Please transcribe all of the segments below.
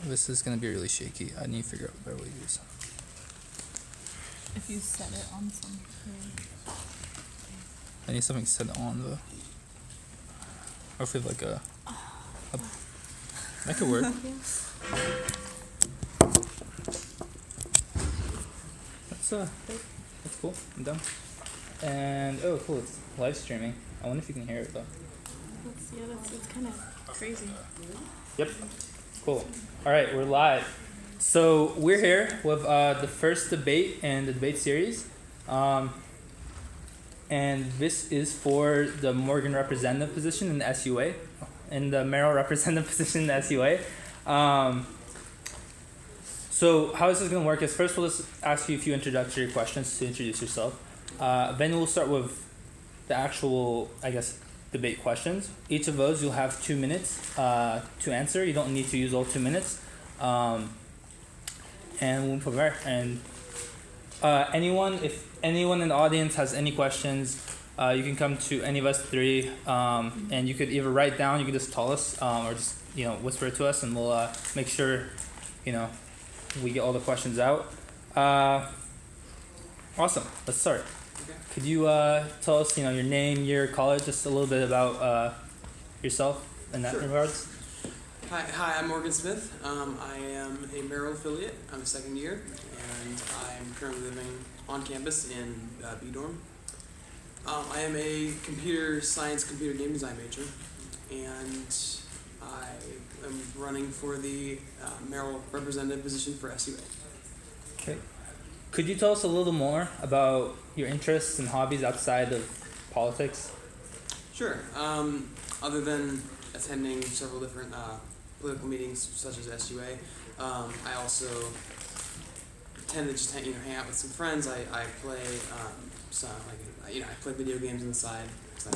This is gonna be really shaky. I need to figure out what better way to use. If you set it on something. I need something set on the. Or if we have like a that could work. That's cool. I'm done. And oh, cool! It's live streaming. I wonder if you can hear it though. It's kind of crazy. Yep. Cool. All right, we're live. So we're here with the first debate in the debate series, and this is for the Morgan representative position in the SUA, and the Merrill representative position in the SUA. So how is this going to work is first we'll just ask you a few introductory questions to introduce yourself. Then we'll start with the actual, debate questions. Each of those you'll have 2 minutes to answer. You don't need to use all 2 minutes. And we'll move from there. And if anyone in the audience has any questions, you can come to any of us three, and you could either write down, you can just tell us, or just whisper it to us, and we'll make sure we get all the questions out. Awesome. Let's start. Could you tell us, your name, year, college, just a little bit about yourself in that regards? Hi, I'm Morgan Smith. I am a Merrill affiliate. I'm a second year, and I'm currently living on campus in B dorm. I am a computer science, computer game design major, and I am running for the Merrill representative position for SUA. Okay. Could you tell us a little more about your interests and hobbies outside of politics? Sure. Other than attending several different political meetings such as SUA, I also tend to just hang out with some friends. I play I play video games on the side. So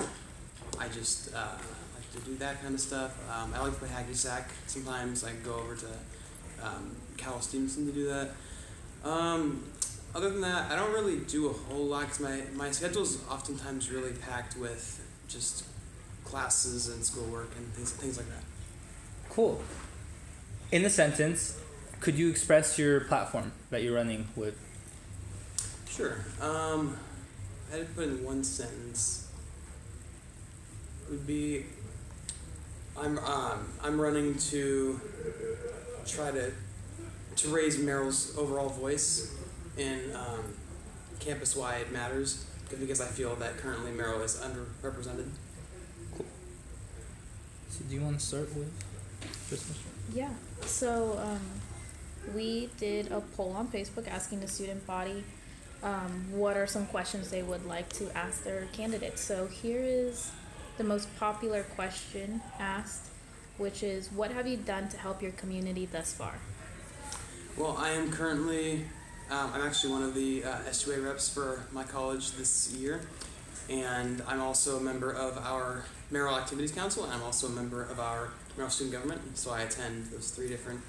I just like to do that kind of stuff. I like to play hacky sack. Sometimes I go over to Cal Stevenson to do that. Other than that, I don't really do a whole lot because my schedule is oftentimes really packed with just classes and schoolwork and things like that. Cool. In a sentence, could you express your platform that you're running with? Sure. I had to put in one sentence. It would be I'm running to try to raise Merrill's overall voice in campus-wide matters because I feel that currently Merrill is underrepresented. Cool. So do you want to start with this one? Yeah. So we did a poll on Facebook asking the student body what are some questions they would like to ask their candidates. So here is the most popular question asked, which is, what have you done to help your community thus far? Well, I am currently, I'm actually one of the SUA reps for my college this year, and I'm also a member of our Merrill Activities Council, and I'm also a member of our Merrill Student Government, so I attend those 3 different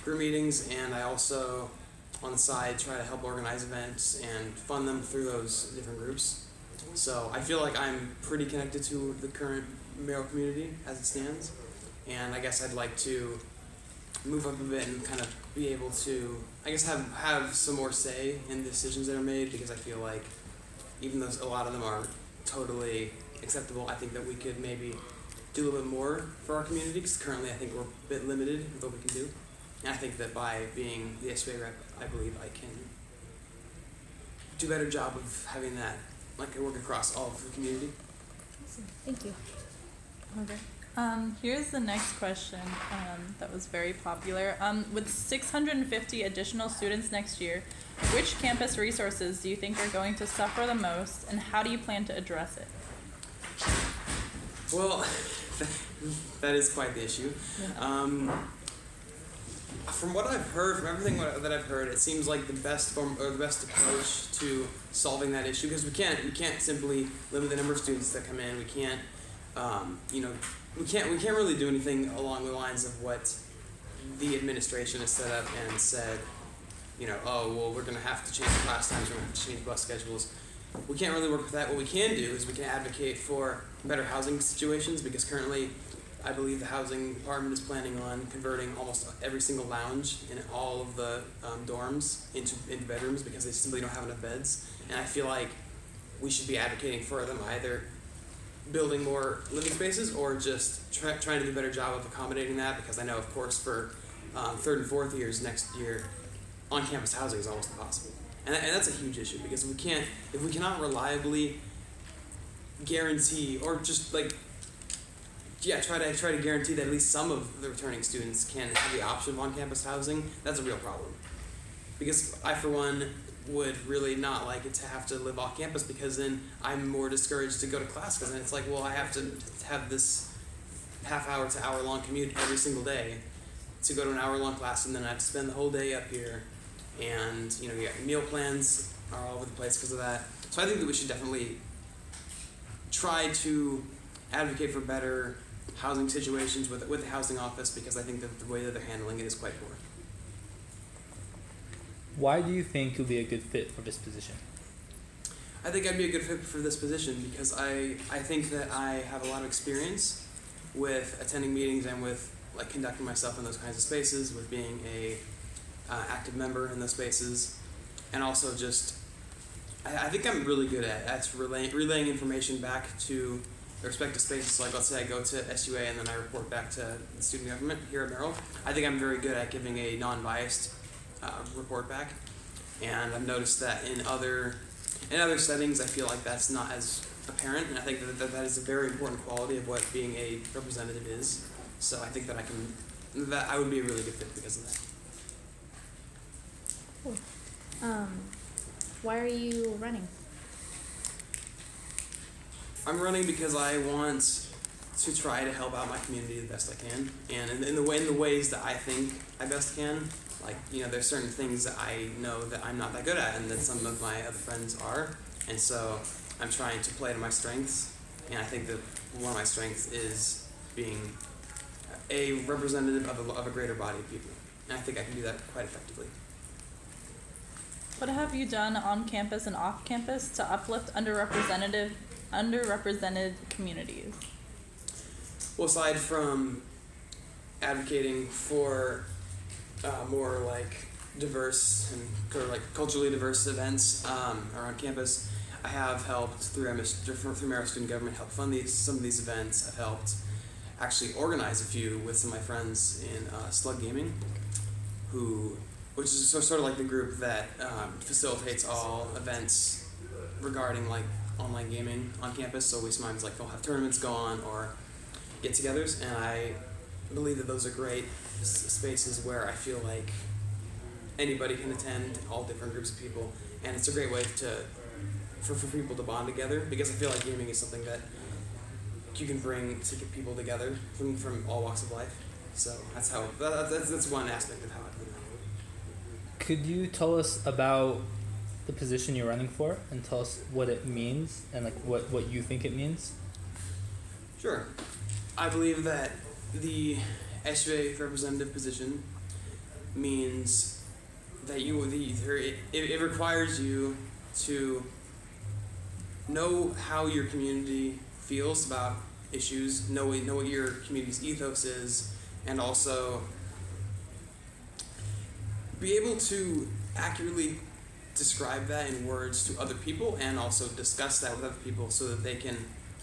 group meetings, and I also, on the side, try to help organize events and fund them through those different groups. So I feel like I'm pretty connected to the current Merrill community as it stands, and I guess I'd like to move up a bit and kind of be able to, have some more say in the decisions that are made, because I feel like even though a lot of them are totally acceptable, I think that we could maybe do a little bit more for our community, because currently I think we're a bit limited with what we can do. And I think that by being the SUA rep, I believe I can do a better job of having that, work across all of the community. Awesome. Thank you. Okay. Here's the next question that was very popular. With 650 additional students next year, which campus resources do you think are going to suffer the most, and how do you plan to address it? Well, that is quite the issue. Yeah. From what I've heard, from everything that I've heard, it seems like the best form or the best approach to solving that issue, because we can't simply limit the number of students that come in. We can't, we can't really do anything along the lines of what the administration has set up and said. Oh well, we're going to have to change class times. We're going to have to change bus schedules. We can't really work with that. What we can do is we can advocate for better housing situations, because currently I believe the housing department is planning on converting almost every single lounge in all of the dorms into bedrooms because they simply don't have enough beds. And I feel like we should be advocating for them either building more living spaces or just trying to do a better job of accommodating that, because I know, of course, for third and fourth years next year, on-campus housing is almost impossible. And that's a huge issue, because if we cannot reliably guarantee, or just like, try to guarantee that at least some of the returning students can have the option of on-campus housing, that's a real problem. Because I, for one, would really not like it to have to live off campus, because then I'm more discouraged to go to class, because then it's like, well, I have to have this half-hour to hour-long commute every single day to go to an hour-long class, and then I have to spend the whole day up here, and you got meal plans are all over the place because of that. So I think that we should definitely try to advocate for better housing situations with the housing office, because I think that the way that they're handling it is quite poor. Why do you think you'll be a good fit for this position? I think I'd be a good fit for this position because I think that I have a lot of experience with attending meetings and with conducting myself in those kinds of spaces, with being a active member in those spaces, and also just I think I'm really good at relaying information back to the respective spaces. So, like, let's say I go to SUA and then I report back to the student government here at Merrill. I think I'm very good at giving a non-biased report back, and I've noticed that in other settings I feel like that's not as apparent, and I think that is a very important quality of what being a representative is. So I think that I would be a really good fit because of that. Cool. Why are you running? I'm running because I want to try to help out my community the best I can, and in the ways that I think I best can. There's certain things that I know that I'm not that good at, and that some of my other friends are, and so I'm trying to play to my strengths. And I think that one of my strengths is being a representative of a greater body of people, and I think I can do that quite effectively. What have you done on campus and off campus to uplift underrepresented communities? Well, aside from advocating for more diverse and culturally diverse events around campus, I have helped through Merrill Student Government help fund some of these events. I've helped actually organize a few with some of my friends in Slug Gaming, which is sort of like the group that facilitates all events regarding online gaming on campus. So we sometimes they'll have tournaments go on or get-togethers, and I believe that those are great spaces where I feel like anybody can attend, all different groups of people, and it's a great way for people to bond together, because I feel like gaming is something that you can bring to get people together from all walks of life. So that's one aspect of how I do that. Could you tell us about the position you're running for, and tell us what it means and what you think it means? Sure. I believe that the SUA representative position means that it requires you to know how your community feels about issues, know what your community's ethos is, and also be able to accurately describe that in words to other people, and also discuss that with other people so that they can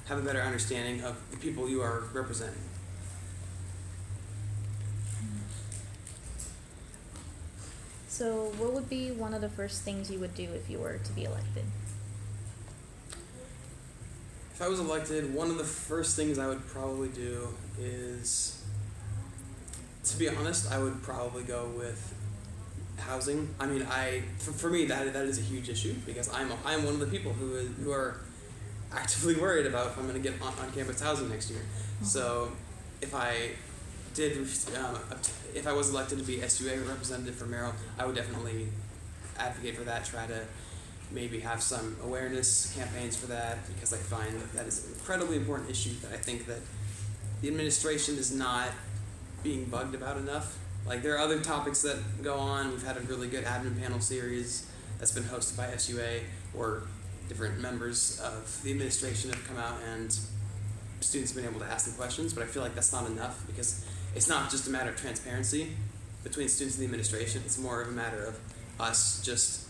have a better understanding of the people you are representing. So what would be one of the first things you would do if you were to be elected? If I was elected, one of the first things I would probably do is, to be honest, I would probably go with housing. I mean, for me that is a huge issue, because I'm one of the people who are actively worried about if I'm going to get on campus housing next year. Mm-hmm. So if I was elected to be SUA representative for Merrill, I would definitely advocate for that, try to maybe have some awareness campaigns for that, because I find that is an incredibly important issue that I think that the administration is not being bugged about enough. There are other topics that go on. We've had a really good admin panel series that's been hosted by SUA, where different members of the administration have come out and students have been able to ask them questions, but I feel like that's not enough because it's not just a matter of transparency between students and the administration. It's more of a matter of us just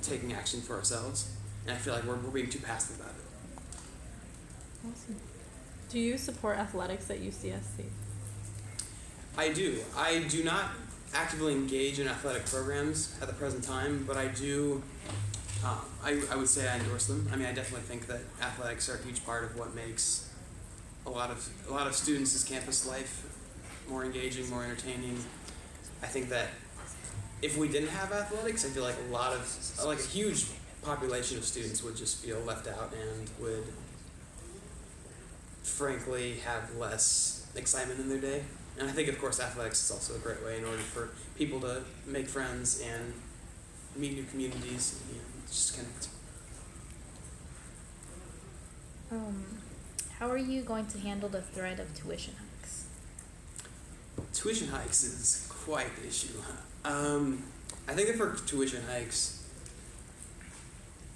taking action for ourselves, and I feel like we're being too passive about it. Awesome. Do you support athletics at UCSC? I do. I do not actively engage in athletic programs at the present time, but I do. I would say I endorse them. I mean, I definitely think that athletics are a huge part of what makes a lot of students' campus life more engaging, more entertaining. I think that if we didn't have athletics, I feel like a huge population of students would just feel left out and would, frankly, have less excitement in their day. And I think, of course, athletics is also a great way in order for people to make friends and meet new communities. You know, just kind of. How are you going to handle the threat of tuition hikes? Tuition hikes is quite the issue. I think that for tuition hikes,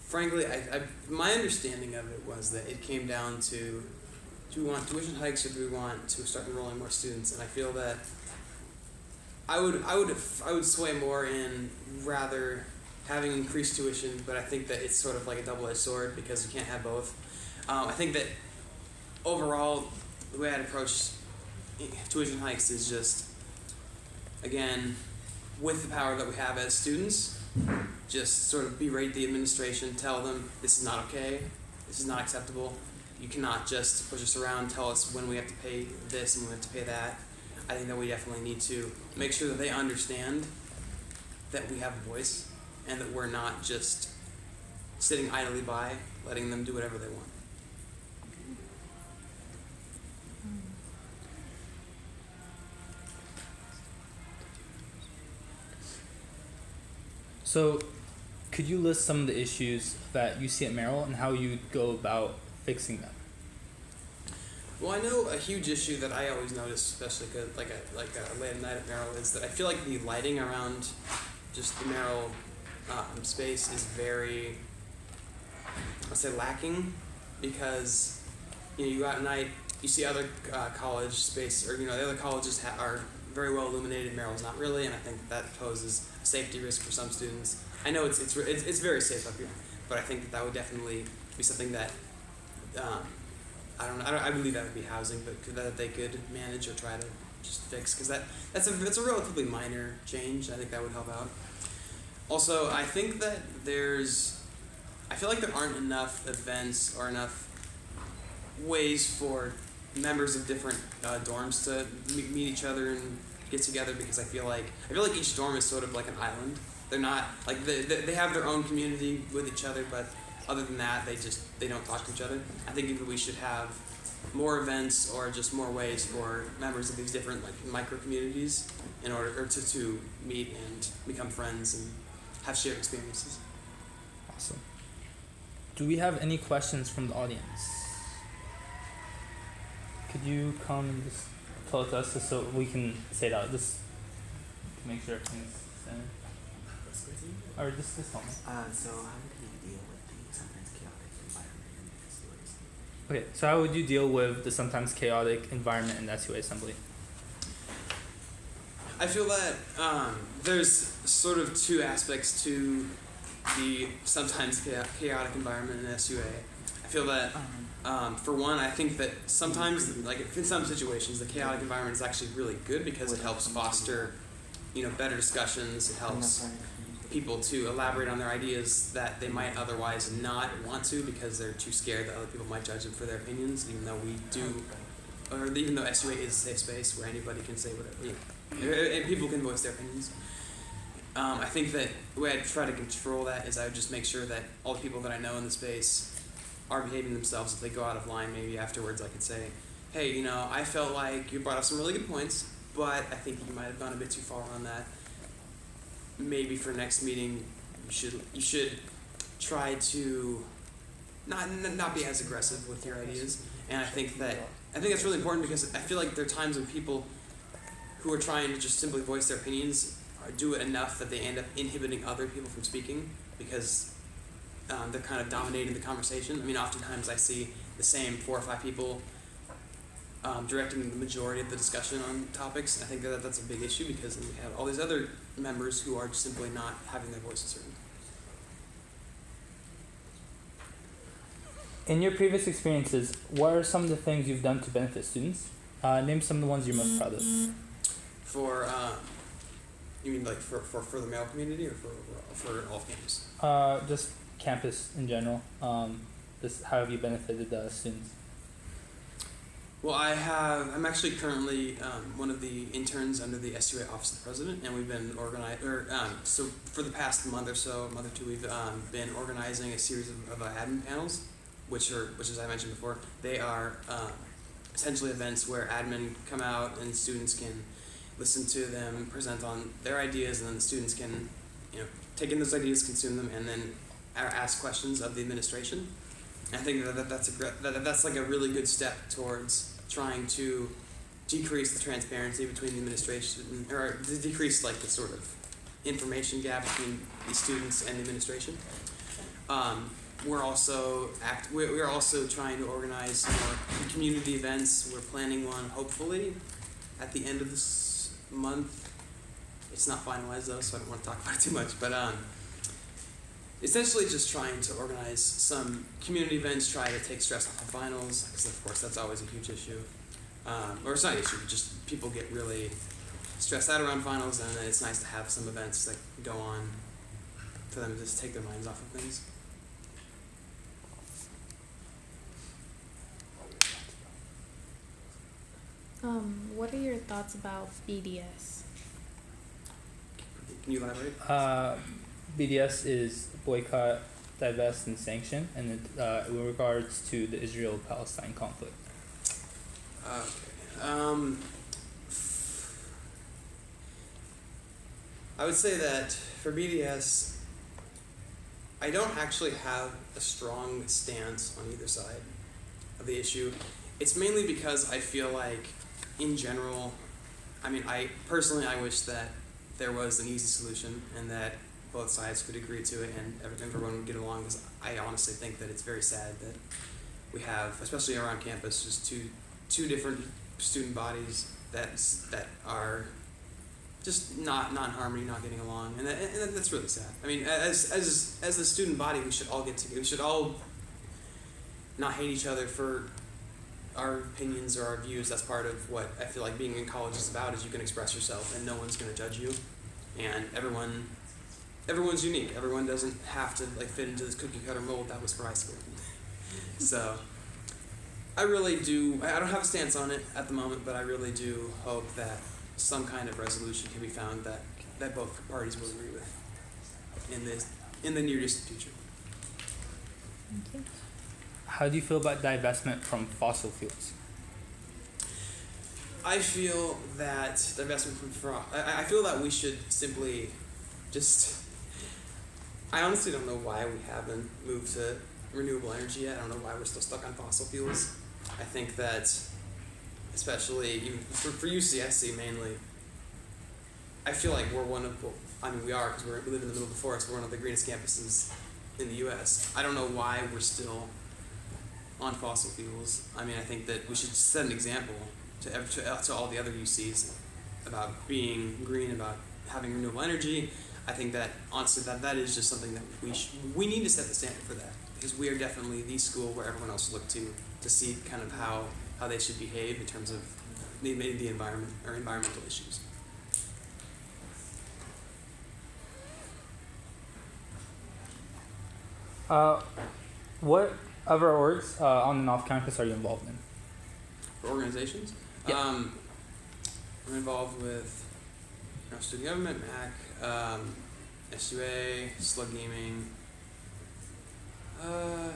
frankly, my understanding of it was that it came down to, do we want tuition hikes or do we want to start enrolling more students? And I feel that I would sway more in rather having increased tuition, but I think that it's sort of like a double-edged sword because you can't have both. I think that overall, the way I'd approach tuition hikes is just, again, with the power that we have as students, just sort of berate the administration, tell them this is not okay, this is not acceptable. You cannot just push us around, tell us when we have to pay this and when we have to pay that. I think that we definitely need to make sure that they understand that we have a voice and that we're not just sitting idly by, letting them do whatever they want. So, could you list some of the issues that you see at Merrill and how you go about fixing them? Well, I know a huge issue that I always notice, especially late at night at Merrill, is that I feel like the lighting around just the Merrill space is very, I'll say, lacking, because you go out at night, you see other college space, or the other colleges are very well illuminated. Merrill's not really, and I think that poses a safety risk for some students. I know it's very safe up here, but I think that would definitely be something that I believe that would be housing, but that they could manage or try to just fix, because that's a relatively minor change. I think that would help out. Also, I think that I feel like there aren't enough events or enough ways for members of different dorms to meet each other and get together, because I feel like each dorm is sort of like an island. They're not like they have their own community with each other, but other than that, they don't talk to each other. I think we should have more events or just more ways for members of these different micro communities in order to meet and become friends and have shared experiences. Awesome. Do we have any questions from the audience? Could you come and just tell it to us just so we can say it out, just to make sure everything's centered? Or just tell me. So how would you deal with the sometimes chaotic environment in the SUA assembly? Okay, so how would you deal with the sometimes chaotic environment in the SUA assembly? I feel that there's sort of two aspects to the sometimes chaotic environment in SUA. I feel that, for one, I think that sometimes, in some situations, the chaotic environment is actually really good because it helps foster, better discussions. It helps people to elaborate on their ideas that they might otherwise not want to because they're too scared that other people might judge them for their opinions, even though SUA is a safe space where anybody can say whatever, and people can voice their opinions. I think that the way I try to control that is I would just make sure that all the people that I know in the space are behaving themselves. If they go out of line, maybe afterwards I could say, hey, I felt like you brought up some really good points, but I think you might have gone a bit too far on that. Maybe for next meeting, you should try to not be as aggressive with your ideas. And I think that's really important because I feel like there are times when people who are trying to just simply voice their opinions do it enough that they end up inhibiting other people from speaking because they're kind of dominating the conversation. I mean, oftentimes I see the same 4 or 5 people directing the majority of the discussion on topics. And I think that that's a big issue because then we have all these other members who are just simply not having their voices heard. In your previous experiences, what are some of the things you've done to benefit students? Name some of the ones you're most proud of. For you mean like for the Merrill community or for all campus? Just campus in general. Just how have you benefited the students? Well, I'm actually currently one of the interns under the SUA Office of the President, and we've been so for the past month or two, we've been organizing a series of admin panels, which as I mentioned before, they are essentially events where admin come out and students can listen to them present on their ideas, and then the students can, take in those ideas, consume them, and then ask questions of the administration. And I think that's like a really good step towards trying to decrease the transparency between the administration, or decrease like the sort of information gap between the students and the administration. We're also trying to organize more community events. We're planning one hopefully at the end of this month. It's not finalized though, so I don't want to talk about it too much. But essentially just trying to organize some community events, try to take stress off the finals, because of course that's always a huge issue. Or it's not an issue, just people get really stressed out around finals, and then it's nice to have some events that go on for them to just take their minds off of things. What are your thoughts about BDS? Can you elaborate? BDS is boycott, divest, and sanction, and in regards to the Israel-Palestine conflict. Okay. I would say that for BDS, I don't actually have a strong stance on either side of the issue. It's mainly because I feel like, in general, I wish that there was an easy solution and that both sides could agree to it and everyone would get along, because I honestly think that it's very sad that we have, especially around campus, just two different student bodies that are just not in harmony, not getting along, and that's really sad. As a student body, we should all get together. We should all not hate each other for our opinions or our views. That's part of what I feel like being in college is about, is you can express yourself and no one's going to judge you, and everyone's unique. Everyone doesn't have to fit into this cookie cutter mold that was for high school. So I don't have a stance on it at the moment, but I really do hope that some kind of resolution can be found that both parties will agree with in the near distant future. Thank you. How do you feel about divestment from fossil fuels? I feel that I feel that we should simply just. I honestly don't know why we haven't moved to renewable energy yet. I don't know why we're still stuck on fossil fuels. I think that, especially even for UCSC mainly, I feel like we're one of. We are, because we live in the middle of the forest. We're one of the greenest campuses in the U.S. I don't know why we're still on fossil fuels. I think that we should set an example to all the other UCs about being green, about having renewable energy. I think that honestly that is just something that we need to set the standard for that, because we are definitely the school where everyone else look to see kind of how they should behave in terms of the environment or environmental issues. What other orgs on and off campus are you involved in? For organizations, Yeah. I'm involved with student government, MAC, SUA, Slug Gaming. I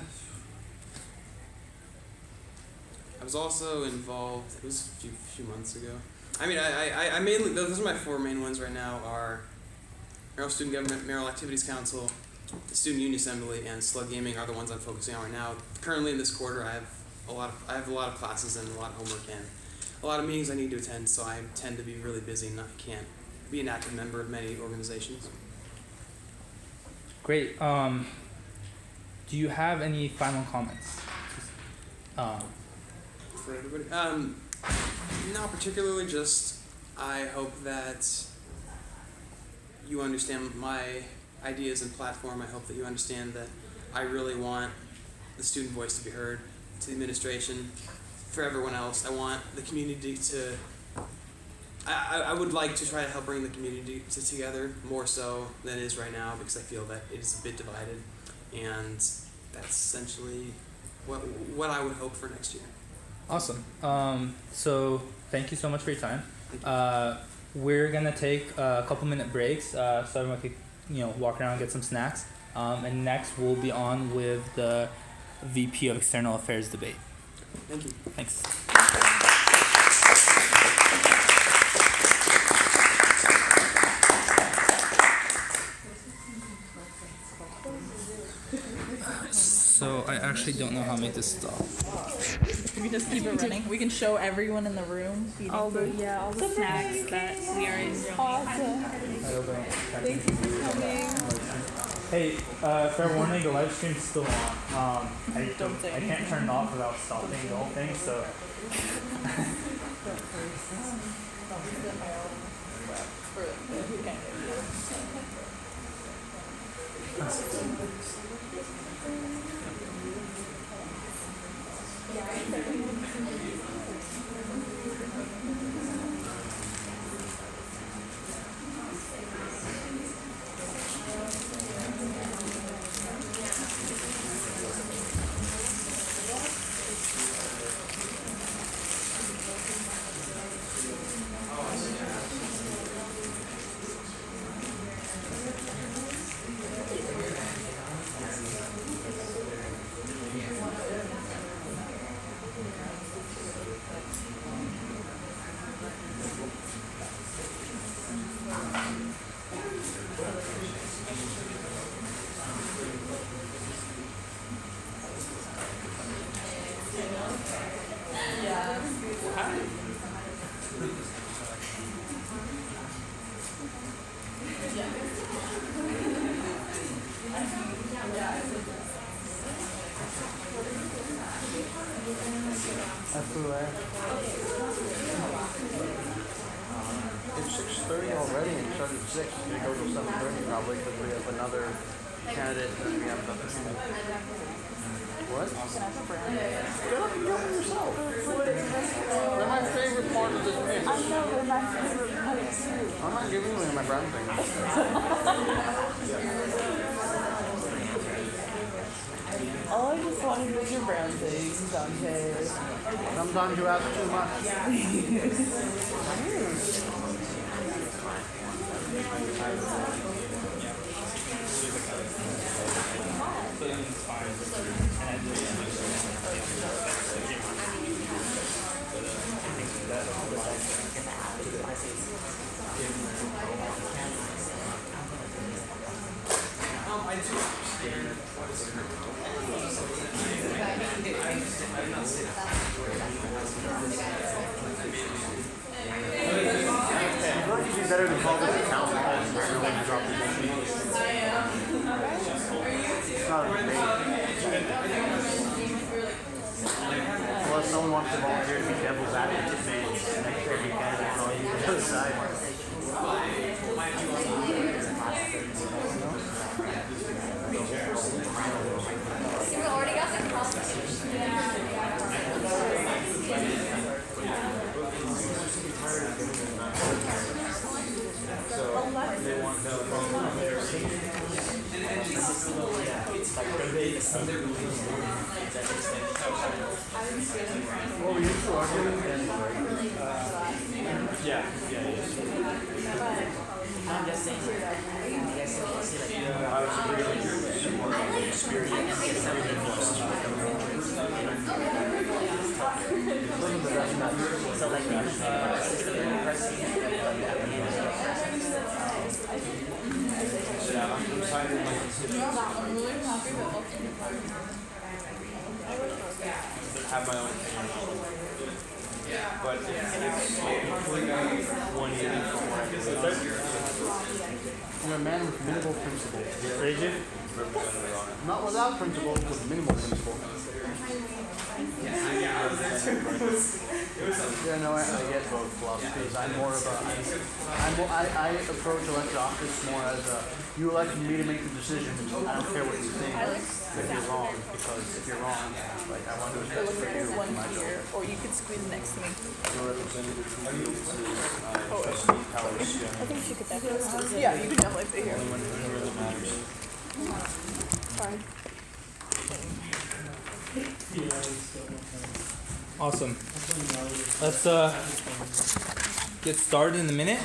was also involved. It was a few months ago. I mainly, those are my four main ones right now: are Merrill Student Government, Merrill Activities Council, the Student Union Assembly, and Slug Gaming are the ones I'm focusing on right now. Currently, in this quarter, I have a lot of classes and a lot of homework and a lot of meetings I need to attend. So I tend to be really busy and I can't be an active member of many organizations. Great. Do you have any final comments? For everybody, Not particularly, just I hope that you understand my ideas and platform. I hope that you understand that I really want the student voice to be heard, to the administration, for everyone else. I want the community to, I would like to try to help bring the community together more so than it is right now, because I feel that it is a bit divided, and that's essentially what I would hope for next year. Awesome. So thank you so much for your time. We're gonna take a couple minute breaks so everyone could, walk around and get some snacks. And next we'll be on with the VP of External Affairs debate. Thank you. Thanks. So I actually don't know how to make this stop. We can just keep it running. We can show everyone in the room. All the snacks that we are enjoying. Awesome. Thank you for coming. Hey, fair warning, the live stream's still on. I say can't turn it off without stopping the whole thing, so. It's 6:30 already and it started at 6. It's going to go till 7:30 probably because we have another candidate and we have another candidate. What? Get up and go yourself. They're my favorite part of this mix. I know, they're my favorite part too. I'm not giving you my brown thing. All I just wanted was your brown things, Dante. Sometimes you ask too much. I do understand what is I feel like it'd be better to call this a council call and everyone drop the motion. It's not a debate. Unless someone wants to volunteer to be devil's advocate, maybe make sure every candidate can all use the other side. What were you two arguing? I'm just saying, I guess I was really so like have my own opinion on it. But it's completely 180 from what I did. I'm a man with minimal principles. Raise it. representative on it. Not without principal, with minimal principal. Yeah, no, I get both philosophies. I'm more of a, I approach elected office more as a, you elected me to make the decision. I don't care what you think if you're wrong, because if you're wrong, like I want to do what's best for you. One here, or you could squeeze next to me. Your representative who deals with Oh, SD powers. I think she could definitely squeeze it. Yeah, you can definitely fit here. Only when it really matters. Sorry. Awesome. Let's get started in a minute.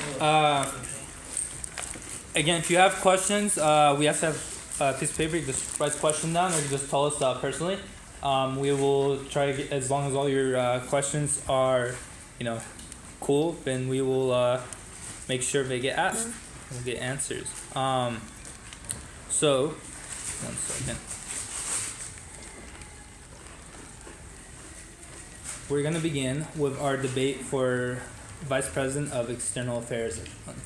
Again, if you have questions, we have to have a piece of paper. You just write the question down, or you just tell us personally. We will try to get, as long as all your questions are, cool, then we will make sure they get asked. We'll get answers. So, 1 second. We're going to begin with our debate for Vice President of External Affairs,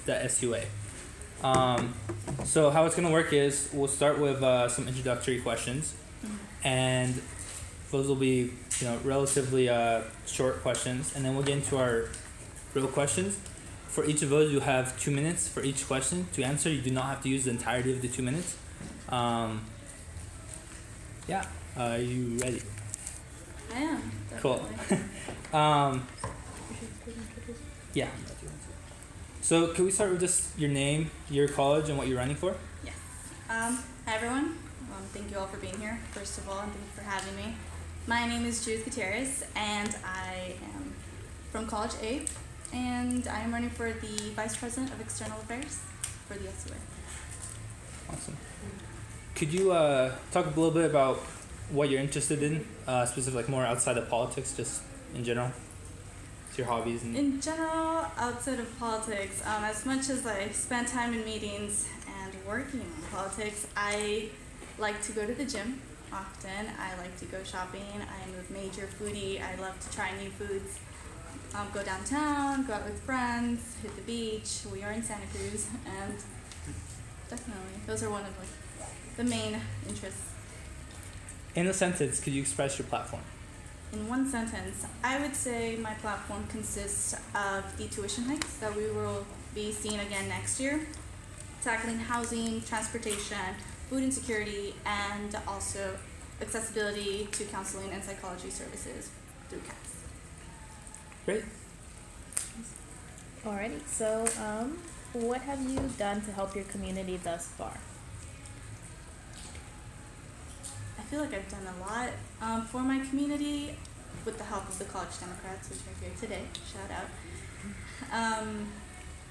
the SUA. So how it's going to work is we'll start with some introductory questions, and those will be relatively short questions, and then we'll get into our real questions. For each of those, you have 2 minutes for each question to answer. You do not have to use the entirety of the 2 minutes. Are you ready? I am. Cool. Definitely. Yeah. So can we start with just your name, your college, and what you're running for? Yes. Hi everyone. Thank you all for being here, first of all, and thank you for having me. My name is Judith Gutierrez, and I am from College A, and I am running for the Vice President of External Affairs for the SUA. Awesome. Could you talk a little bit about what you're interested in, specifically like more outside of politics, just in general? It's your hobbies and In general, outside of politics, as much as I spend time in meetings and working on politics, I like to go to the gym often. I like to go shopping. I'm a major foodie. I love to try new foods. Go downtown, go out with friends, hit the beach. We are in Santa Cruz, and definitely, those are one of the main interests. in a sentence, could you express your platform? In one sentence, I would say my platform consists of the tuition hikes that we will be seeing again next year, tackling housing, transportation, food insecurity, and also accessibility to counseling and psychology services through CAPS. Great. Alrighty, so what have you done to help your community thus far? I feel like I've done a lot for my community with the help of the College Democrats, which are here today. Shout out.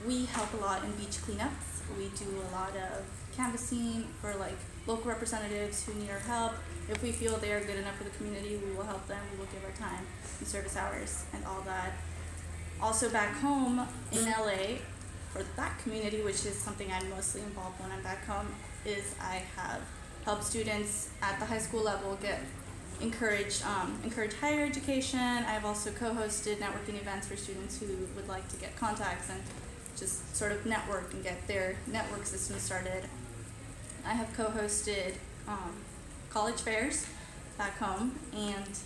We help a lot in beach cleanups. We do a lot of canvassing for like local representatives who need our help. If we feel they are good enough for the community, we will help them. We will give our time and service hours and all that. Also back home in LA, for that community, which is something I'm mostly involved when I'm back home, is I have helped students at the high school level get encourage higher education. I've also co-hosted networking events for students who would like to get contacts and just sort of network and get their network system started. I have co-hosted college fairs back home, and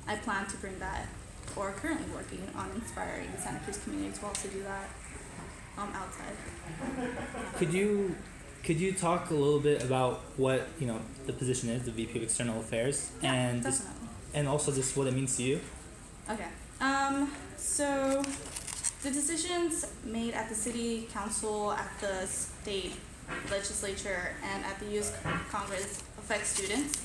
I plan to bring that, or currently working on inspiring the Santa Cruz community to also do that outside. Could you talk a little bit about what the position is, the VP of External Affairs, Yeah, and definitely. and also just what it means to you? Okay. So the decisions made at the city council, at the state legislature, and at the U.S. Congress affect students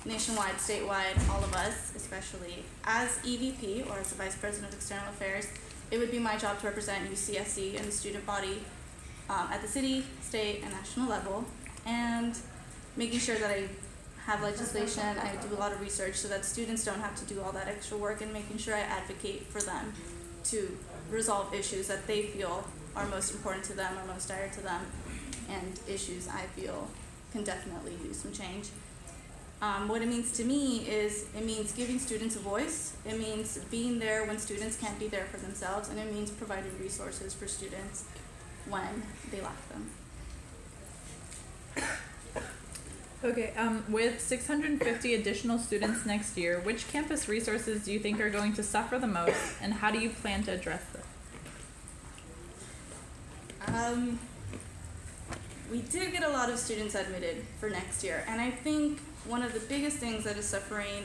nationwide, statewide, all of us, especially. As EVP, or as the Vice President of External Affairs, it would be my job to represent UCSC and the student body at the city, state, and national level, and making sure that I have legislation. I do a lot of research so that students don't have to do all that extra work, and making sure I advocate for them to resolve issues that they feel are most important to them or most dire to them, and issues I feel can definitely use some change. What it means to me is it means giving students a voice, it means being there when students can't be there for themselves, and it means providing resources for students when they lack them. Okay, with 650 additional students next year, which campus resources do you think are going to suffer the most, and how do you plan to address this? We did get a lot of students admitted for next year, and I think one of the biggest things that is suffering,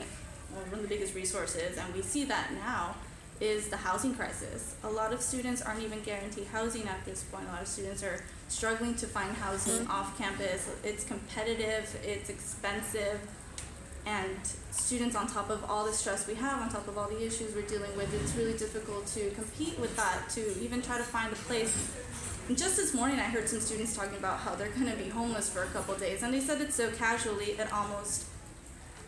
or one of the biggest resources, and we see that now, is the housing crisis. A lot of students aren't even guaranteed housing at this point. A lot of students are struggling to find housing off campus. It's competitive, it's expensive, and students, on top of all the stress we have, on top of all the issues we're dealing with, it's really difficult to compete with that, to even try to find a place. And just this morning I heard some students talking about how they're going to be homeless for a couple of days, and they said it so casually it almost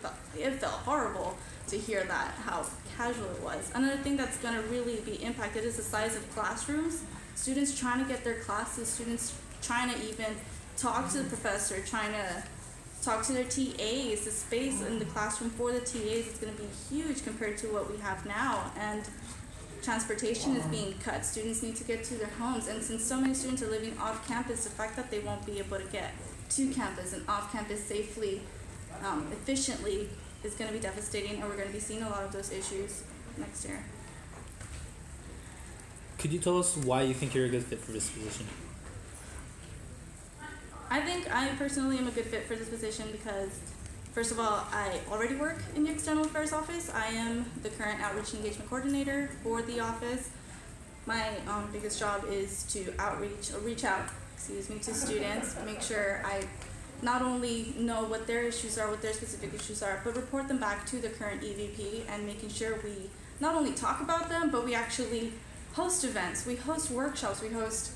felt horrible to hear that, how casual it was. Another thing that's going to really be impacted is the size of classrooms. Students trying to get their classes, students trying to even talk to the professor, trying to talk to their TAs. The space in the classroom for the TAs is going to be huge compared to what we have now, and transportation is being cut. Students need to get to their homes, and since so many students are living off campus, the fact that they won't be able to get to campus and off campus safely, efficiently, is going to be devastating, and we're going to be seeing a lot of those issues next year. Could you tell us why you think you're a good fit for this position? I think I personally am a good fit for this position because, first of all, I already work in the External Affairs Office. I am the current Outreach and Engagement Coordinator for the office. My biggest job is to reach out to students, make sure I not only know what their issues are, what their specific issues are, but report them back to the current EVP, and making sure we not only talk about them, but we actually host events, we host workshops, we host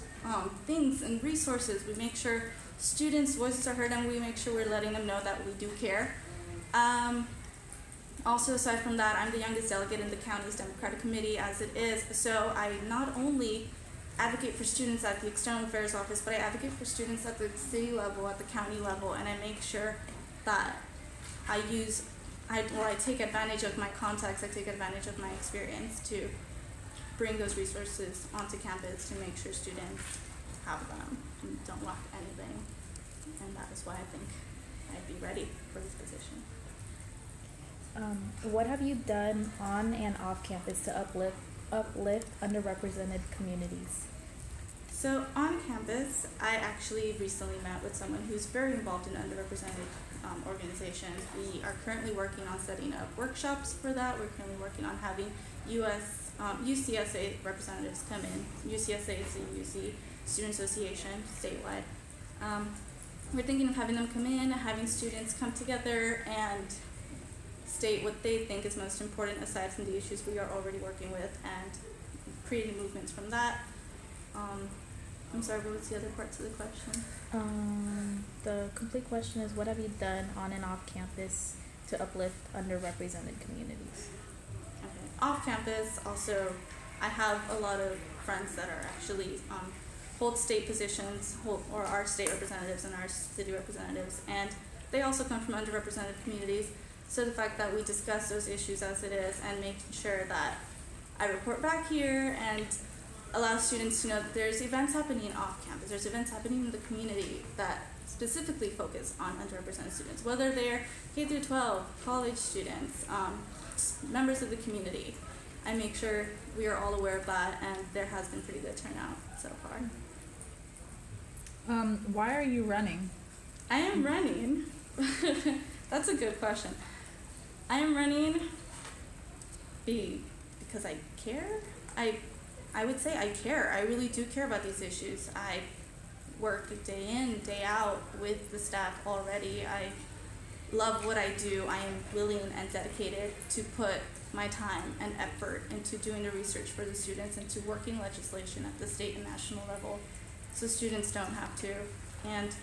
things and resources. We make sure students' voices are heard, and we make sure we're letting them know that we do care. Also, aside from that, I'm the youngest delegate in the county's Democratic Committee as it is, so I not only advocate for students at the External Affairs Office, but I advocate for students at the city level, at the county level, and I make sure that I take advantage of my contacts, I take advantage of my experience to bring those resources onto campus to make sure students have them and don't lack anything. And that is why I think I'd be ready for this position. What have you done on and off campus to uplift underrepresented communities? So on campus, I actually recently met with someone who's very involved in underrepresented organizations. We are currently working on setting up workshops for that. We're currently working on having UCSA representatives come in. UCSA is the UC Student Association statewide. We're thinking of having them come in, having students come together and state what they think is most important aside from the issues we are already working with, and creating movements from that. I'm sorry, what was the other parts of the question? The complete question is, what have you done on and off campus to uplift underrepresented communities? Okay. Off campus, also, I have a lot of friends that are actually hold state positions, or are state representatives and are city representatives, and they also come from underrepresented communities. So the fact that we discuss those issues as it is, and making sure that I report back here and allow students to know that there's events happening off campus, there's events happening in the community that specifically focus on underrepresented students, whether they're K through 12, college students, members of the community. I make sure we are all aware of that, and there has been pretty good turnout so far. Why are you running? I am running. That's a good question. I am running because I care. I would say I care. I really do care about these issues. I work day in, day out with the staff already. I love what I do. I am willing and dedicated to put my time and effort into doing the research for the students and to working legislation at the state and national level so students don't have to. And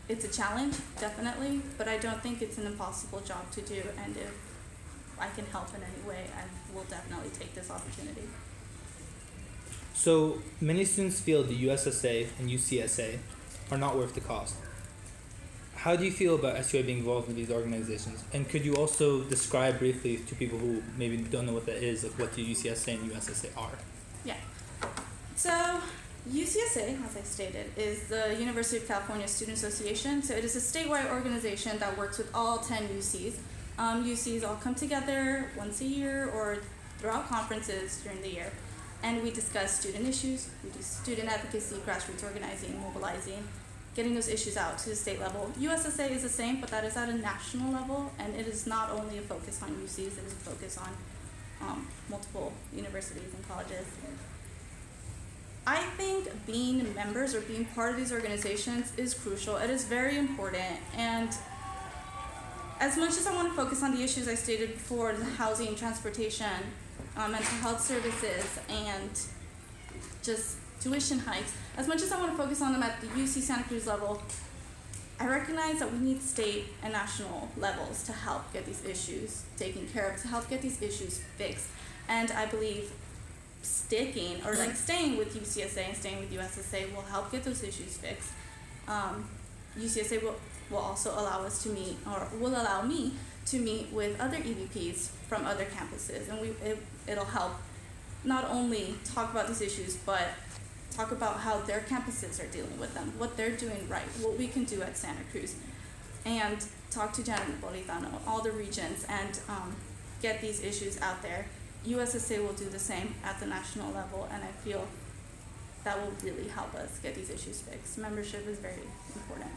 it's a challenge, definitely, but I don't think it's an impossible job to do, and if I can help in any way, I will definitely take this opportunity. So many students feel the USSA and UCSA are not worth the cost. How do you feel about SUA being involved in these organizations? And could you also describe briefly to people who maybe don't know what that is, like what the UCSA and USSA are? Yeah. So UCSA, as I stated, is the University of California Student Association. So it is a statewide organization that works with all 10 UCs. UCs all come together once a year or throughout conferences during the year, and we discuss student issues, we do student advocacy, grassroots organizing, mobilizing, getting those issues out to the state level. USSA is the same, but that is at a national level, and it is not only a focus on UCs, it is a focus on multiple universities and colleges. I think being members or being part of these organizations is crucial. It is very important, and as much as I want to focus on the issues I stated before, the housing, transportation, mental health services, and just tuition hikes, as much as I want to focus on them at the UC Santa Cruz level, I recognize that we need state and national levels to help get these issues taken care of, to help get these issues fixed. And I believe staying with UCSA and staying with USSA will help get those issues fixed. UCSA will also allow us to meet, or will allow me to meet with other EVPs from other campuses, and it'll help not only talk about these issues, but talk about how their campuses are dealing with them, what they're doing right, what we can do at Santa Cruz, and talk to Janet Napolitano, all the regions, and get these issues out there. USSA will do the same at the national level, and I feel that will really help us get these issues fixed. Membership is very important.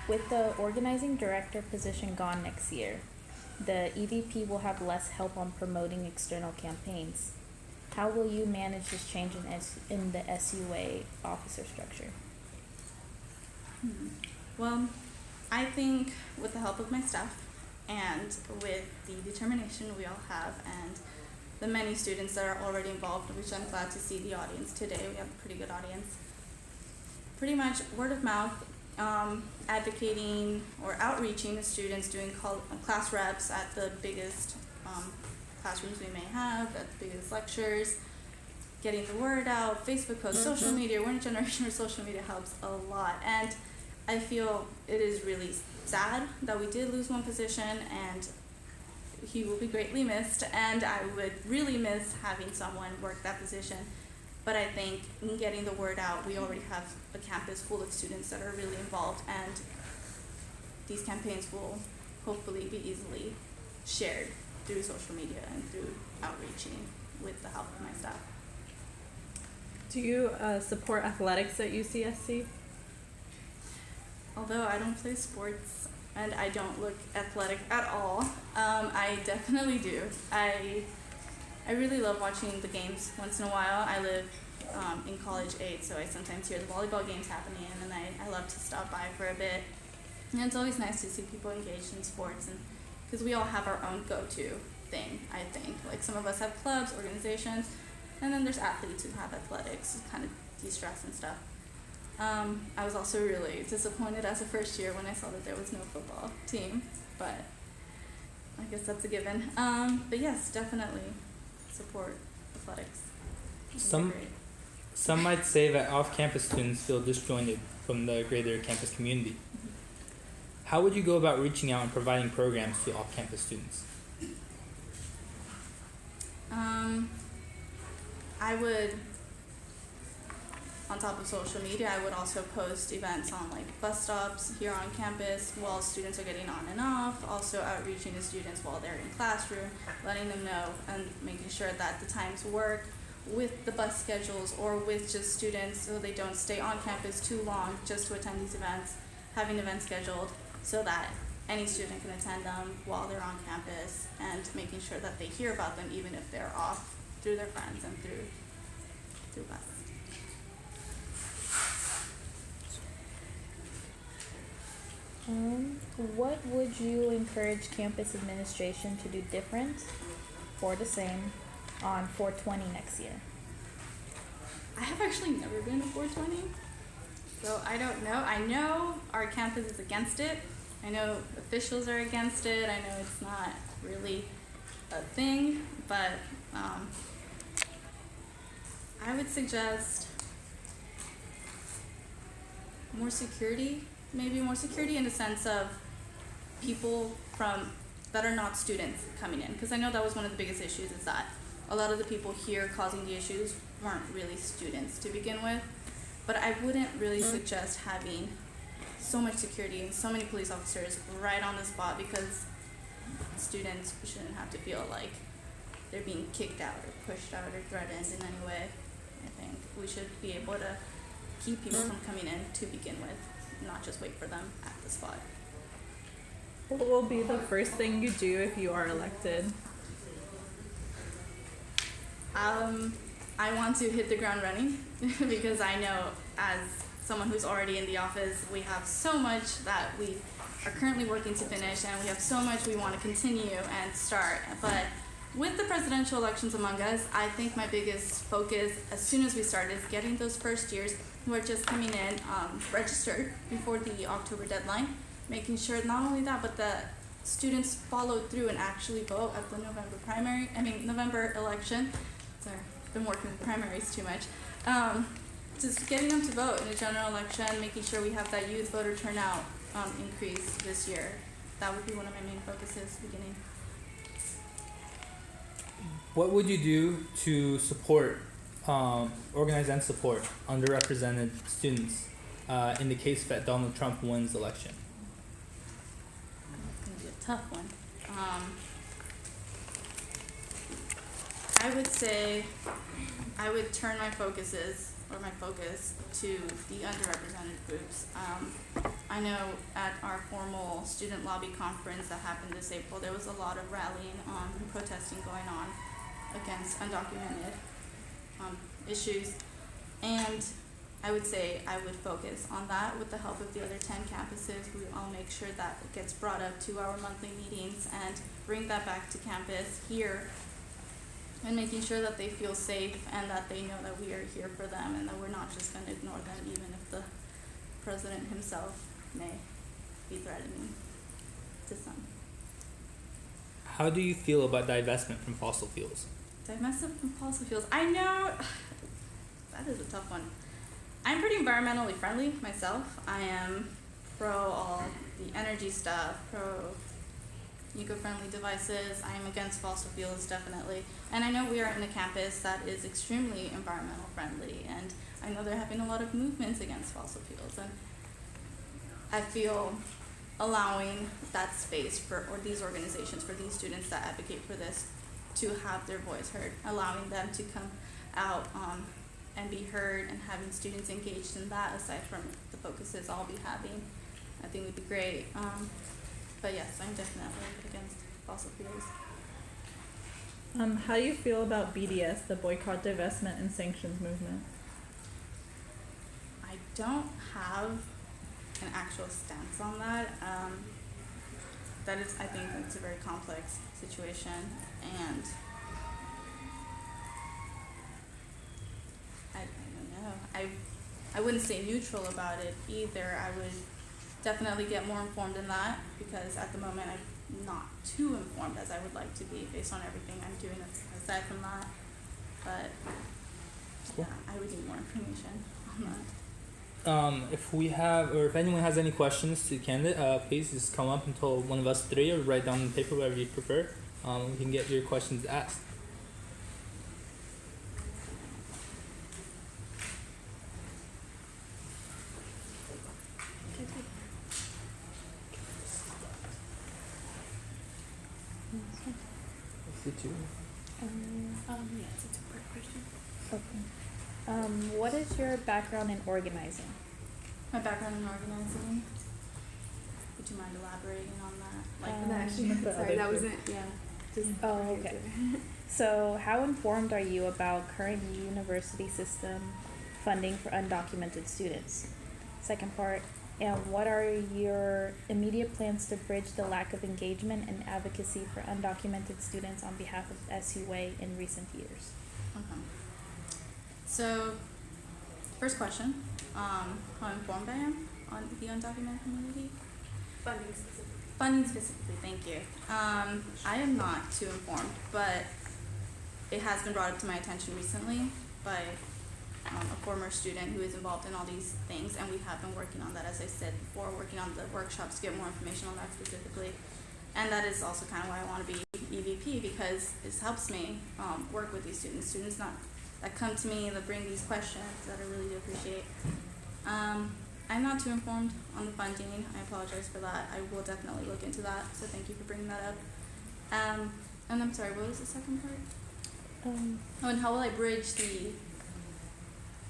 With the organizing director position gone next year, the EVP will have less help on promoting external campaigns. How will you manage this change in the SUA officer structure? Well, I think with the help of my staff and with the determination we all have and the many students that are already involved, which I'm glad to see the audience today, we have a pretty good audience. Pretty much word of mouth, advocating or outreaching to students, doing class reps at the biggest classrooms we may have, at the biggest lectures, getting the word out, Facebook posts, social media. We're in a generation where social media helps a lot. And I feel it is really sad that we did lose one position, and he will be greatly missed, and I would really miss having someone work that position. But I think in getting the word out, we already have a campus full of students that are really involved, and these campaigns will hopefully be easily shared through social media and through outreaching with the help of my staff. Do you support athletics at UCSC? Although I don't play sports and I don't look athletic at all, I definitely do. I really love watching the games once in a while. I live in College 8, so I sometimes hear the volleyball games happening, and I love to stop by for a bit. And it's always nice to see people engaged in sports, and because we all have our own go-to thing, I think. Like some of us have clubs, organizations, and then there's athletes who have athletics, kind of de-stress and stuff. I was also really disappointed as a first year when I saw that there was no football team, but I guess that's a given. But yes, definitely support athletics. Some might say that off-campus students feel disjointed from the greater campus community. Mm-hmm. How would you go about reaching out and providing programs to off-campus students? I would, on top of social media, I would also post events on like bus stops here on campus while students are getting on and off, also outreaching to students while they're in classroom, letting them know and making sure that the times work with the bus schedules or with just students so they don't stay on campus too long just to attend these events, having events scheduled so that any student can attend them while they're on campus, and making sure that they hear about them even if they're off through their friends and through us. What would you encourage campus administration to do different or the same on 420 next year? I have actually never been to 420, so I don't know. I know our campus is against it. I know officials are against it. I know it's not really a thing, but I would suggest more security, maybe more security in the sense of people that are not students coming in, because I know that was one of the biggest issues, is that a lot of the people here causing the issues weren't really students to begin with. But I wouldn't really suggest having so much security and so many police officers right on the spot, because students shouldn't have to feel like they're being kicked out or pushed out or threatened in any way. I think we should be able to keep people from coming in to begin with, not just wait for them at the spot. What will be the first thing you do if you are elected? I want to hit the ground running because I know, as someone who's already in the office, we have so much that we are currently working to finish, and we have so much we want to continue and start. But with the presidential elections among us, I think my biggest focus as soon as we start is getting those first years who are just coming in registered before the October deadline, making sure not only that, but that students follow through and actually vote at the November election. Sorry, been working with primaries too much. Just getting them to vote in a general election, making sure we have that youth voter turnout increase this year. That would be one of my main focuses beginning. What would you do to support, organize and support underrepresented students in the case that Donald Trump wins the election? It's going to be a tough one. I would say I would turn my focus to the underrepresented groups. I know at our formal student lobby conference that happened this April, there was a lot of rallying and protesting going on against undocumented issues, and I would say I would focus on that with the help of the other 10 campuses. I'll make sure that it gets brought up to our monthly meetings and bring that back to campus here, and making sure that they feel safe and that they know that we are here for them and that we're not just going to ignore them, even if the president himself may be threatening to some. How do you feel about divestment from fossil fuels? Divestment from fossil fuels. I know that is a tough one. I'm pretty environmentally friendly myself. I am pro all the energy stuff, pro eco-friendly devices. I am against fossil fuels, definitely. And I know we are in a campus that is extremely environmental friendly, and I know they're having a lot of movements against fossil fuels. And I feel allowing that space or these organizations, for these students that advocate for this, to have their voice heard, allowing them to come out and be heard, and having students engaged in that aside from the focuses I'll be having, I think would be great. But yes, I'm definitely against fossil fuels. How do you feel about BDS, the Boycott, Divestment, and Sanctions movement? I don't have an actual stance on that. I think it's a very complex situation, and I don't know. I wouldn't say neutral about it either. I would definitely get more informed in that, because at the moment I'm not too informed as I would like to be based on everything I'm doing aside from that. But Cool. yeah, I would need more information on that. If anyone has any questions to the candidate, please just come up and tell one of us three, or write down on the paper, whatever you prefer. We can get your questions asked. Yes, it's a great question. Okay. What is your background in organizing? My background in organizing. Would you mind elaborating on that? Sorry, that wasn't. Oh, okay. So, how informed are you about current university system funding for undocumented students? Second part, and what are your immediate plans to bridge the lack of engagement and advocacy for undocumented students on behalf of SUA in recent years? Okay. So, first question, how informed I am on the undocumented community? Funding specifically, thank you. I am not too informed, but it has been brought up to my attention recently by a former student who is involved in all these things, and we have been working on that, as I said before, working on the workshops to get more information on that specifically. And that is also kind of why I want to be EVP because this helps me work with these students that come to me that bring these questions that I really do appreciate. I'm not too informed on the funding. I apologize for that. I will definitely look into that, so thank you for bringing that up. And I'm sorry, what was the second part? And how will I bridge the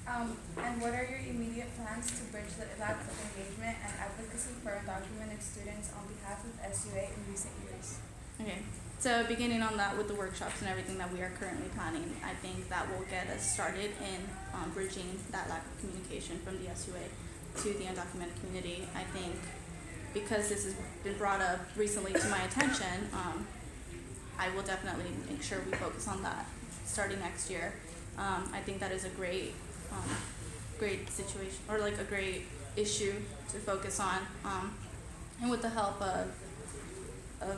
and what are your immediate plans to bridge that engagement and advocacy for undocumented students on behalf of SUA in recent years? Okay, so beginning on that with the workshops and everything that we are currently planning, I think that will get us started in bridging that lack of communication from the SUA to the undocumented community. I think because this has been brought up recently to my attention, I will definitely make sure we focus on that starting next year. I think that is a great situation, or like a great issue to focus on. And with the help of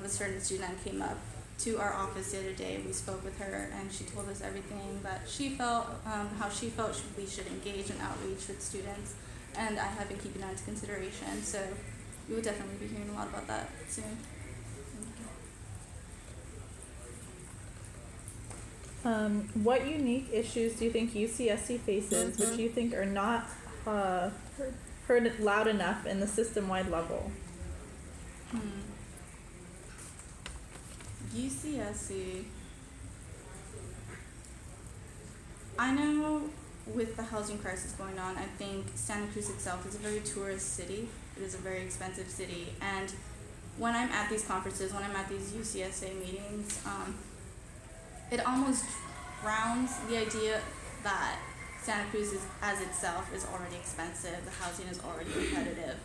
a certain student that came up to our office the other day, we spoke with her and she told us everything that she felt, how she felt we should engage in outreach with students. And I have been keeping that into consideration, so we will definitely be hearing a lot about that soon. What unique issues do you think UCSC faces which you think are not heard loud enough in the system-wide level? UCSC, I know with the housing crisis going on, I think Santa Cruz itself is a very tourist city. It is a very expensive city, and when I'm at these conferences, when I'm at these UCSA meetings, it almost drowns the idea that Santa Cruz as itself is already expensive, the housing is already competitive,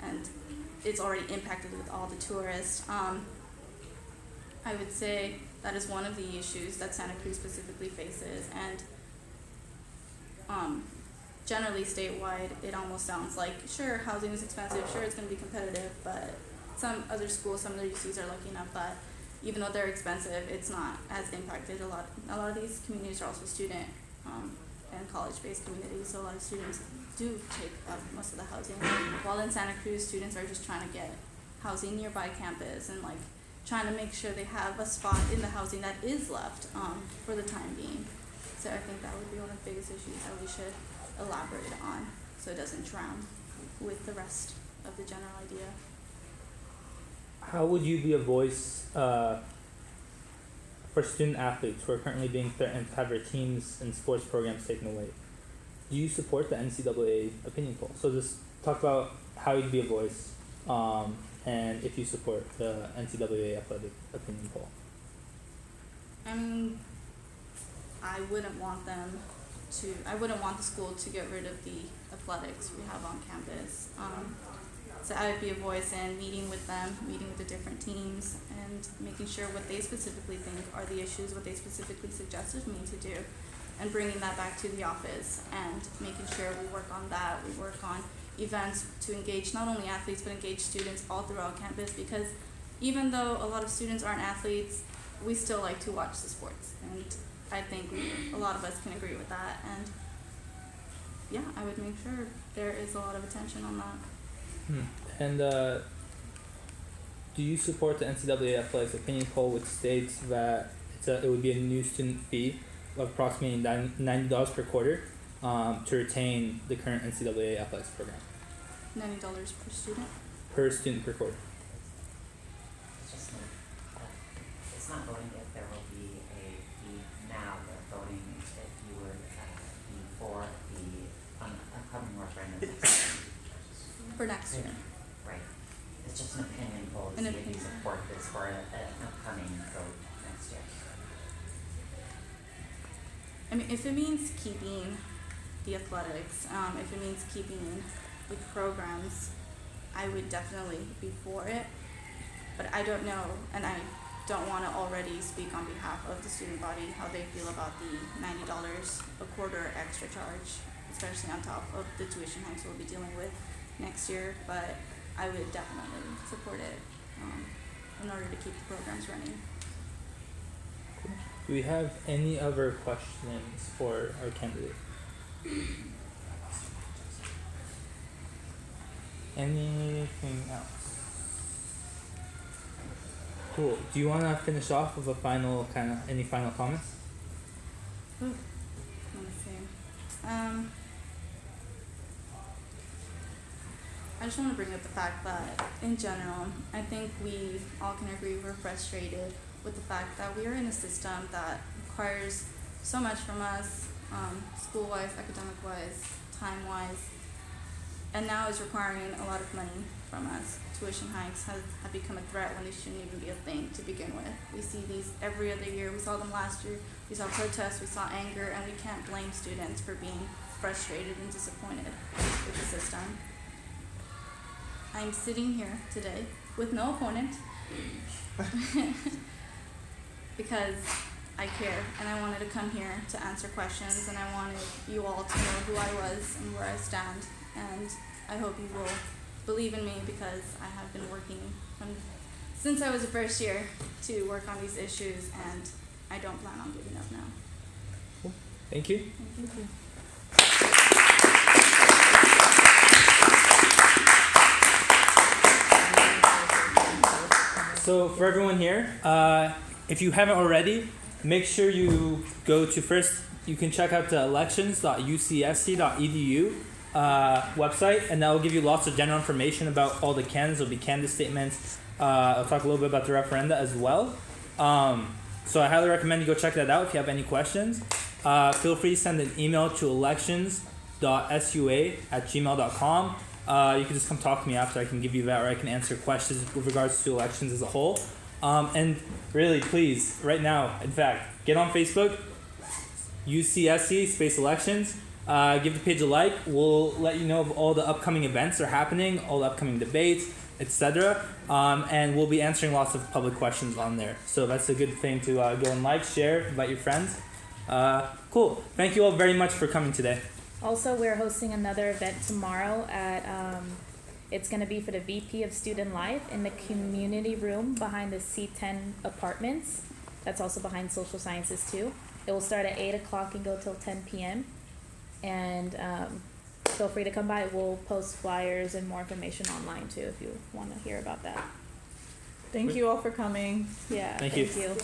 and it's already impacted with all the tourists. I would say that is one of the issues that Santa Cruz specifically faces, and generally statewide, it almost sounds like, sure, housing is expensive, sure, it's going to be competitive, but some other schools, some other UCs are lucky enough that even though they're expensive, it's not as impacted. A lot of these communities are also student and college-based communities, so a lot of students do take up most of the housing. While in Santa Cruz, students are just trying to get housing nearby campus and like trying to make sure they have a spot in the housing that is left for the time being. So I think that would be one of the biggest issues that we should elaborate on, so it doesn't drown with the rest of the general idea. How would you be a voice for student athletes who are currently being threatened to have their teams and sports programs taken away? Do you support the NCAA opinion poll? So just talk about how you'd be a voice and if you support the NCAA athletic opinion poll. I mean, I wouldn't want the school to get rid of the athletics we have on campus. So I would be a voice in meeting with them, meeting with the different teams, and making sure what they specifically think are the issues, what they specifically suggested me to do, and bringing that back to the office and making sure we work on that. We work on events to engage not only athletes, but engage students all throughout campus, because even though a lot of students aren't athletes, we still like to watch the sports, and I think a lot of us can agree with that. And yeah, I would make sure there is a lot of attention on that. And do you support the NCAA athletics opinion poll, which states that it would be a new student fee of approximately $90 per quarter to retain the current NCAA athletics program? $90 per student? Per student per quarter. It's not voting if there will be a fee now, but voting if you would be for the upcoming referendum. For next year. Right. It's just an opinion poll to see if you support this for an upcoming vote next year. I mean, if it means keeping the athletics, if it means keeping the programs, I would definitely be for it. But I don't know, and I don't want to already speak on behalf of the student body, how they feel about the $90 a quarter extra charge, especially on top of the tuition hikes we'll be dealing with next year. But I would definitely support it in order to keep the programs running. Do we have any other questions for our candidate? Anything else? Cool. Do you want to finish off with a final any final comments? Let me see. I just want to bring up the fact that, in general, I think we all can agree we're frustrated with the fact that we are in a system that requires so much from us, school-wise, academic-wise, time-wise, and now is requiring a lot of money from us. Tuition hikes have become a threat when they shouldn't even be a thing to begin with. We see these every other year. We saw them last year. We saw protests, we saw anger, and we can't blame students for being frustrated and disappointed with the system. I'm sitting here today with no opponent because I care and I wanted to come here to answer questions, and I wanted you all to know who I was and where I stand, and I hope you will believe in me because I have been working since I was a first year to work on these issues, and I don't plan on giving up now. Cool. Thank you. Thank you. So for everyone here, if you haven't already, make sure you go to first, you can check out the elections.ucsc.edu website, and that will give you lots of general information about all the candidates. There'll be candidate statements. I'll talk a little bit about the referenda as well. So I highly recommend you go check that out if you have any questions. Feel free to send an email to elections.sua@gmail.com. You can just come talk to me after. I can give you that, or I can answer questions with regards to elections as a whole. And really, please, right now, in fact, get on Facebook, UCSC space elections. Give the page a like. We'll let you know of all the upcoming events that are happening, all the upcoming debates, etc. And we'll be answering lots of public questions on there. So that's a good thing to go and like, share, invite your friends. Cool. Thank you all very much for coming today. Also, we're hosting another event tomorrow at, it's going to be for the VP of Student Life in the community room behind the C10 apartments. That's also behind social sciences too. It will start at 8 o'clock and go till 10 p.m. And feel free to come by. We'll post flyers and more information online too if you want to hear about that. Thank you all for coming. Yeah, Thank thank you. you.